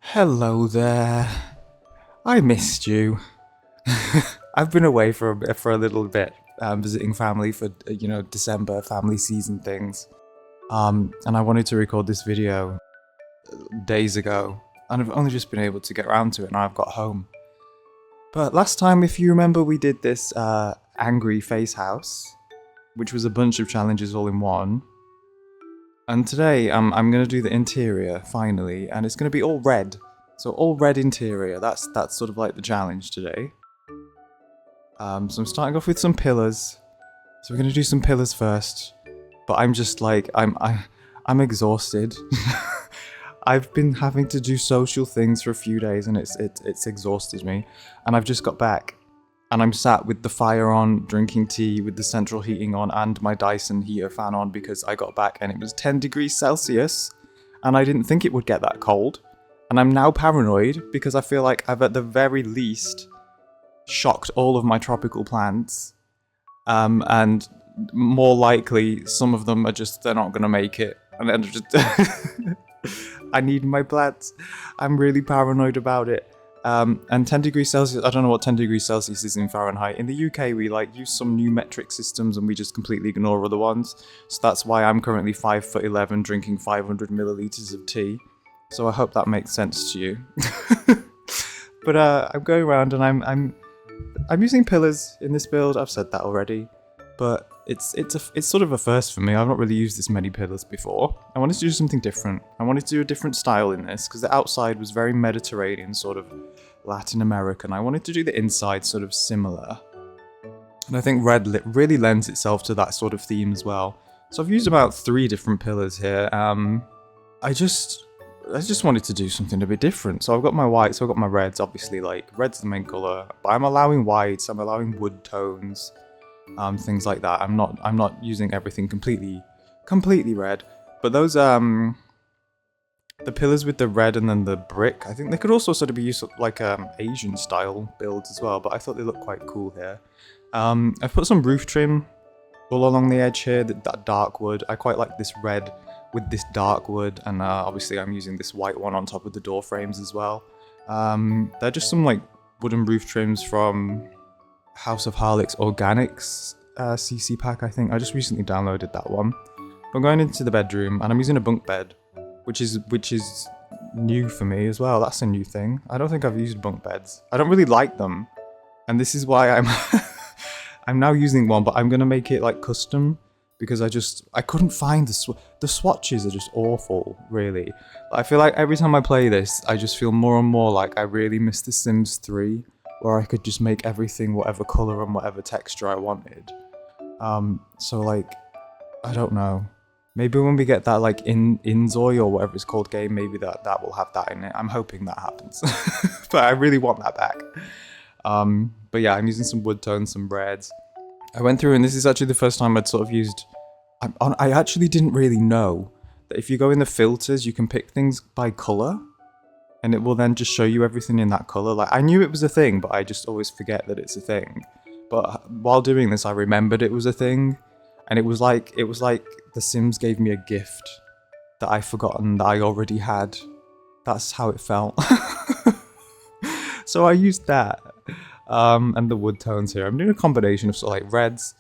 Hello there. I missed you. I've been away for a little bit, visiting family for December family season things. And I wanted to record this video days ago, and I've only just been able to get around to it now I've got home. But last time, if you remember, we did this angry face house, which was a bunch of challenges all in one. And today, I'm gonna do the interior finally, and it's gonna be all red. So all red interior. That's sort of like the challenge today. So I'm starting off with some pillars. So we're gonna do some pillars first. But I'm just like I'm exhausted. I've been having to do social things for a few days, and it's exhausted me. And I've just got back. And I'm sat with the fire on, drinking tea with the central heating on and my Dyson heater fan on because I got back and it was 10 degrees Celsius and I didn't think it would get that cold. And I'm now paranoid because I feel like I've at the very least shocked all of my tropical plants. And more likely some of them they're not going to make it. And then just I need my plants. I'm really paranoid about it. And 10 degrees Celsius, I don't know what 10 degrees Celsius is in Fahrenheit. In the UK, we use some new metric systems and we just completely ignore other ones. So that's why I'm currently 5'11", drinking 500 milliliters of tea. So I hope that makes sense to you. But I'm going around and I'm using pillars in this build. I've said that already, but it's sort of a first for me. I've not really used this many pillars before. I wanted to do something different. I wanted to do a different style in this because the outside was very Mediterranean, sort of Latin American. I wanted to do the inside sort of similar. And I think red really lends itself to that sort of theme as well. So I've used about 3 different pillars here. I just wanted to do something a bit different. So I've got my whites, so I've got my reds, obviously red's the main colour, but I'm allowing whites, I'm allowing wood tones. Things like that. I'm not using everything completely red, but those the pillars with the red and then the brick, I think they could also sort of be used like Asian style builds as well, but I thought they looked quite cool here. I've put some roof trim all along the edge here, that dark wood. I quite like this red with this dark wood, and obviously I'm using this white one on top of the door frames as well. They're just some wooden roof trims from House of Harlech's Organics CC pack, I think. I just recently downloaded that one. I'm going into the bedroom and I'm using a bunk bed, which is new for me as well. That's a new thing. I don't think I've used bunk beds. I don't really like them, and this is why I'm I'm now using one, but I'm gonna make it custom because I couldn't find the swatches are just awful, really. I feel like every time I play this, I just feel more and more like I really miss The Sims 3. Where I could just make everything whatever colour and whatever texture I wanted. So I don't know. Maybe when we get that Inzoi or whatever it's called game, maybe that will have that in it. I'm hoping that happens. But I really want that back. But yeah, I'm using some wood tones, some reds. I went through, and this is actually the first time I'd sort of used... I actually didn't really know that if you go in the filters, you can pick things by colour. And it will then just show you everything in that colour. I knew it was a thing, but I just always forget that it's a thing. But while doing this, I remembered it was a thing. And it was like The Sims gave me a gift that I've forgotten that I already had. That's how it felt. So I used that. And the wood tones here. I'm doing a combination of sort of reds,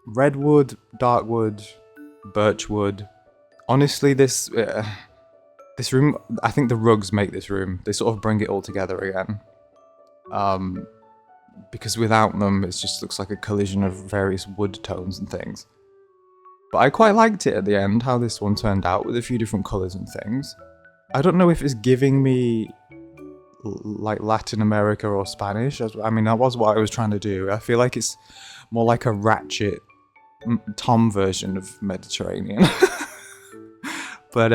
redwood, dark wood, birch wood. Honestly, this room, I think the rugs make this room. They sort of bring it all together again. Because without them, it just looks like a collision of various wood tones and things. But I quite liked it at the end, how this one turned out with a few different colours and things. I don't know if it's giving me Latin America or Spanish. I mean, that was what I was trying to do. I feel like it's more like a ratchet Tom version of Mediterranean. But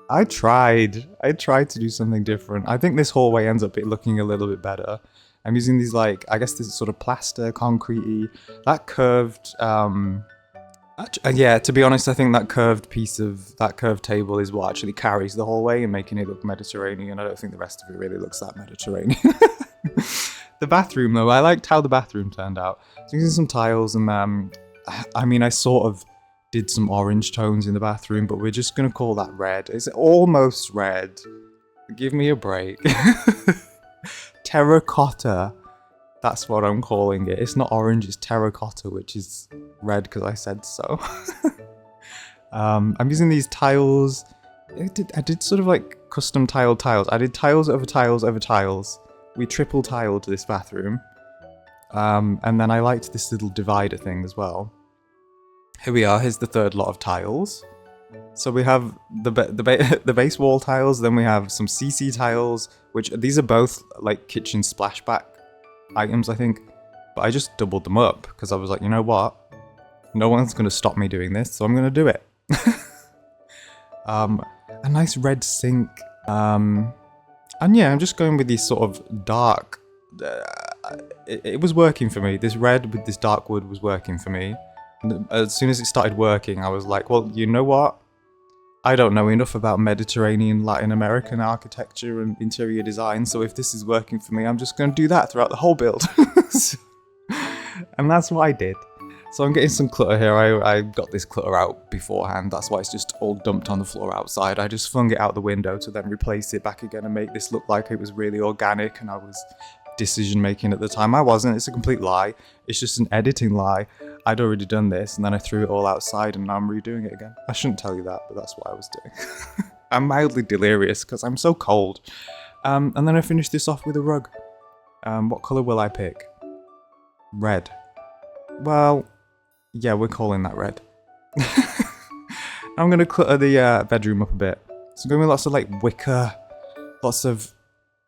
I tried to do something different. I think this hallway ends up looking a little bit better. I'm using these I guess this is sort of plaster, concrete-y. That curved, yeah, to be honest, I think that curved table is what actually carries the hallway and making it look Mediterranean. I don't think the rest of it really looks that Mediterranean. The bathroom though, I liked how the bathroom turned out. So using some tiles and I mean, I sort of did some orange tones in the bathroom, but we're just gonna call that red. It's almost red. Give me a break. Terracotta. That's what I'm calling it. It's not orange, it's terracotta, which is red because I said so. I'm using these tiles. I did sort of like custom tiles. I did tiles over tiles over tiles. We triple tiled this bathroom. And then I liked this little divider thing as well. Here we are, here's the third lot of tiles. So we have the base wall tiles, then we have some CC tiles, which these are both like kitchen splashback items, I think. But I just doubled them up because I was like, you know what? No one's going to stop me doing this, so I'm going to do it. A nice red sink. And yeah, I'm just going with these sort of dark... it was working for me. This red with this dark wood was working for me. And as soon as it started working, I was like, well, you know what? I don't know enough about Mediterranean, Latin American architecture and interior design, so if this is working for me, I'm just going to do that throughout the whole build. And that's what I did. So I'm getting some clutter here. I got this clutter out beforehand, that's why it's just all dumped on the floor outside. I just flung it out the window to then replace it back again and make this look like it was really organic and I was decision making at the time. I wasn't, it's a complete lie. It's just an editing lie. I'd already done this and then I threw it all outside and now I'm redoing it again. I shouldn't tell you that, but that's what I was doing. I'm mildly delirious because I'm so cold. And then I finished this off with a rug. What colour will I pick? Red. Well, yeah, we're calling that red. I'm going to clutter the bedroom up a bit. So I'm going with lots of like wicker, lots of,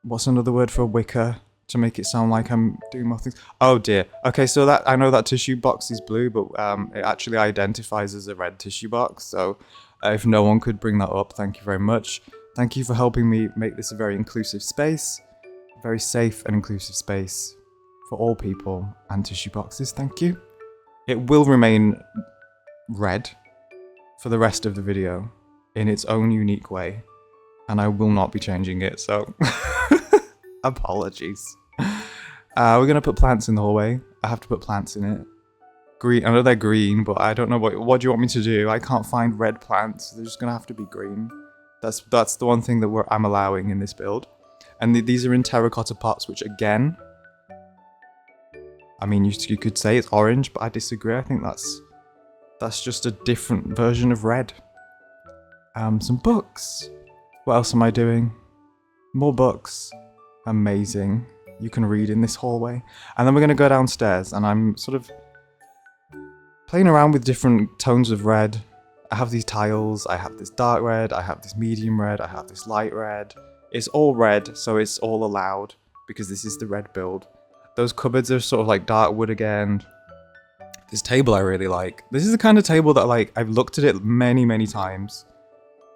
what's another word for wicker? To make it sound like I'm doing more things. Oh dear. Okay, so that I know that tissue box is blue, but it actually identifies as a red tissue box. So if no one could bring that up, thank you very much. Thank you for helping me make this a very inclusive space, a very safe and inclusive space for all people and tissue boxes. Thank you. It will remain red for the rest of the video in its own unique way, and I will not be changing it. So apologies. We're gonna put plants in the hallway. I have to put plants in it. Green. I know they're green, but I don't know what do you want me to do? I can't find red plants. They're just gonna have to be green. That's the one thing that I'm allowing in this build. And these are in terracotta pots, which again, I mean, you could say it's orange, but I disagree. I think that's just a different version of red. Some books. What else am I doing? More books. Amazing. You can read in this hallway. And then we're going to go downstairs and I'm sort of playing around with different tones of red. I have these tiles, I have this dark red, I have this medium red, I have this light red. It's all red, so it's all allowed because this is the red build. Those cupboards are sort of like dark wood again. This table I really like. This is the kind of table that like I've looked at it many, many times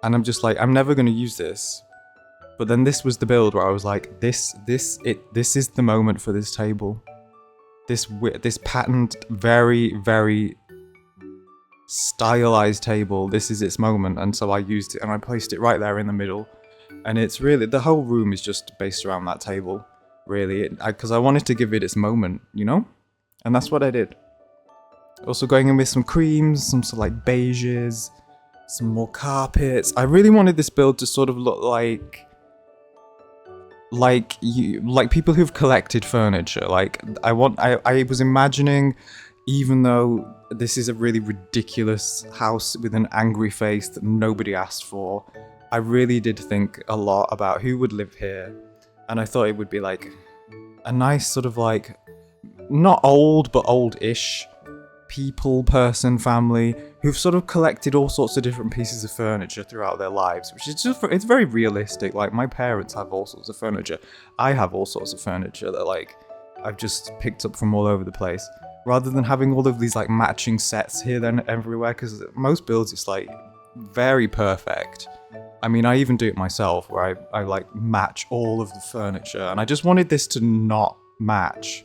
and I'm just like, I'm never going to use this. But then this was the build where I was like, this is the moment for this table. This patterned, very, very stylized table. This is its moment, and so I used it and I placed it right there in the middle. And it's really, the whole room is just based around that table, really, because I wanted to give it its moment, you know? And that's what I did. Also going in with some creams, some sort of like beiges, some more carpets. I really wanted this build to sort of look like people who've collected furniture. Like I was imagining, even though this is a really ridiculous house with an angry face that nobody asked for, I really did think a lot about who would live here, and I thought it would be like a nice sort of like not old but old-ish person family who've sort of collected all sorts of different pieces of furniture throughout their lives, which is just, it's very realistic. Like my parents have all sorts of furniture. I have all sorts of furniture that like I've just picked up from all over the place, rather than having all of these like matching sets here then everywhere, because most builds it's like very perfect. I mean, I even do it myself where I like match all of the furniture, and I just wanted this to not match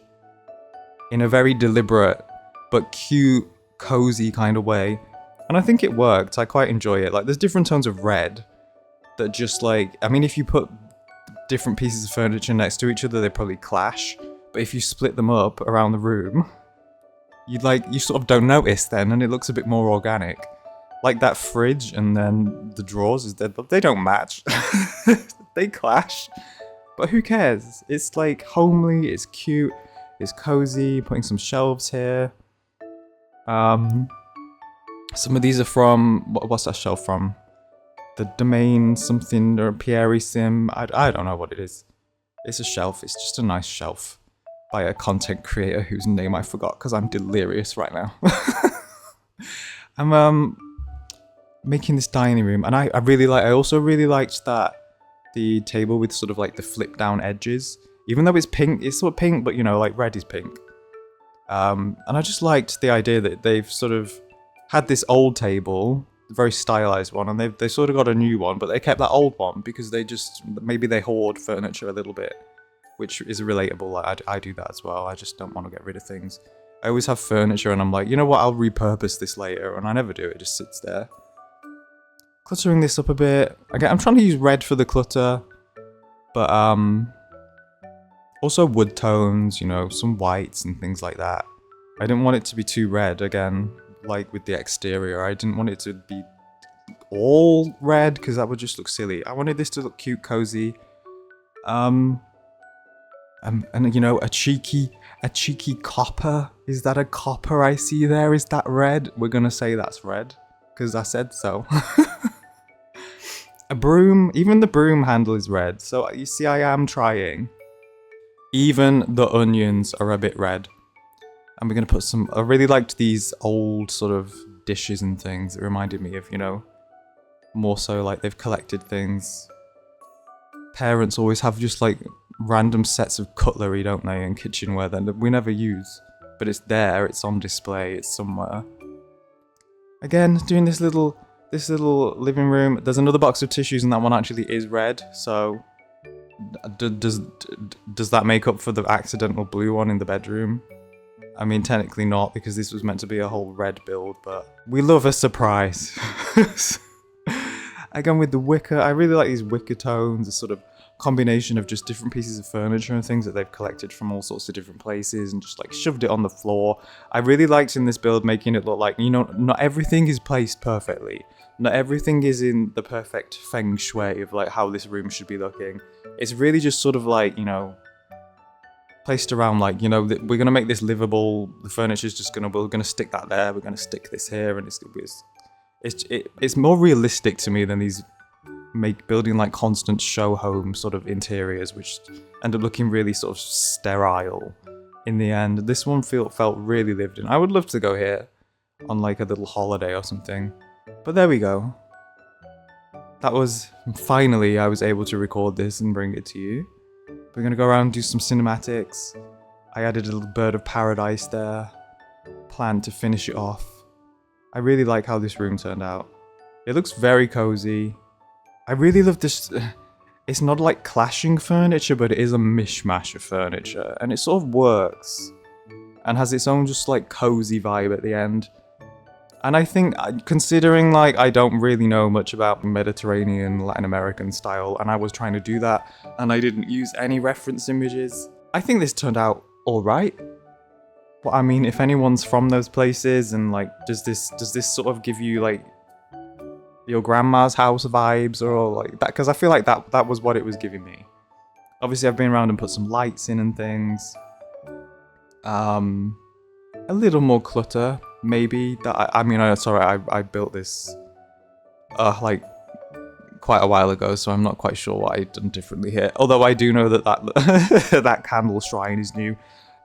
in a very deliberate but cute, cozy kind of way. And I think it worked. I quite enjoy it. Like, there's different tones of red that just like, I mean, if you put different pieces of furniture next to each other, they probably clash. But if you split them up around the room, you sort of don't notice then, and it looks a bit more organic. Like that fridge and then the drawers is dead, but they don't match. They clash. But who cares? It's like homely, it's cute, it's cozy, putting some shelves here. Some of these are from, what's that shelf from? The Domain something or Pierre Sim. I don't know what it is. It's a shelf, it's just a nice shelf by a content creator whose name I forgot because I'm delirious right now. I'm making this dining room, and I also really liked that the table with sort of like the flip down edges, even though it's pink, it's sort of pink, but you know, like red is pink. And I just liked the idea that they've sort of had this old table, very stylized one, and they sort of got a new one, but they kept that old one because maybe they hoard furniture a little bit, which is relatable. Like I do that as well. I just don't want to get rid of things. I always have furniture and I'm like, you know what, I'll repurpose this later, and I never do. It just sits there. Cluttering this up a bit. Again, I'm trying to use red for the clutter, but also wood tones, you know, some whites and things like that. I didn't want it to be too red, again, like with the exterior. I didn't want it to be all red because that would just look silly. I wanted this to look cute, cozy. And you know, a cheeky copper. Is that a copper I see there? Is that red? We're gonna say that's red because I said so. A broom, even the broom handle is red. So you see, I am trying. Even the onions are a bit red. And we're gonna put some, I really liked these old sort of dishes and things. It reminded me of, you know, more so like they've collected things. Parents always have just like random sets of cutlery, don't they, and kitchenware that we never use. But it's there, it's on display, it's somewhere. Again, doing this little living room. There's another box of tissues and that one actually is red, so does that make up for the accidental blue one in the bedroom? I mean, technically not, because this was meant to be a whole red build, but we love a surprise. Again, with the wicker, I really like these wicker tones, a sort of combination of just different pieces of furniture and things that they've collected from all sorts of different places and just like shoved it on the floor. I really liked in this build making it look like, you know, not everything is placed perfectly. Not everything is in the perfect feng shui of like how this room should be looking. It's really just sort of like, you know, placed around like, you know, we're going to make this livable. The furniture's just we're going to stick that there. We're going to stick this here, and it's more realistic to me than these building like constant show home sort of interiors, which end up looking really sort of sterile in the end. This one felt really lived in. I would love to go here on like a little holiday or something. But there we go. That was, finally I was able to record this and bring it to you. We're gonna go around and do some cinematics. I added a little bird of paradise there. Plan to finish it off. I really like how this room turned out. It looks very cozy. I really love this. It's not like clashing furniture, but it is a mishmash of furniture. And it sort of works. And has its own just like cozy vibe at the end. And I think, considering like I don't really know much about Mediterranean, Latin American style, and I was trying to do that, and I didn't use any reference images, I think this turned out alright. Well, I mean, if anyone's from those places, and like, does this sort of give you like your grandma's house vibes or like that? Because I feel like that was what it was giving me. Obviously, I've been around and put some lights in and things. A little more clutter, maybe. I mean, I built this like quite a while ago, so I'm not quite sure what I've done differently here. Although I do know that that candle shrine is new.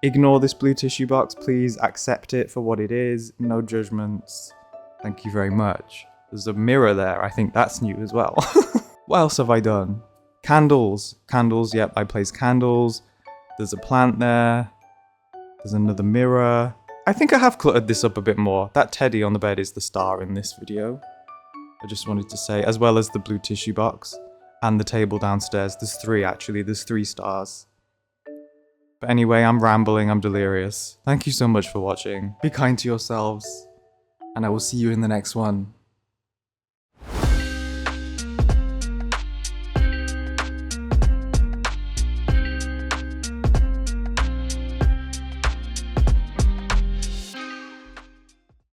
Ignore this blue tissue box, please. Accept it for what it is. No judgments. Thank you very much. There's a mirror there. I think that's new as well. What else have I done? Candles. Candles, yep, I placed candles. There's a plant there. There's another mirror. I think I have cluttered this up a bit more. That teddy on the bed is the star in this video. I just wanted to say, as well as the blue tissue box and the table downstairs. There's three actually, there's 3 stars. But anyway, I'm rambling, I'm delirious. Thank you so much for watching. Be kind to yourselves, and I will see you in the next one.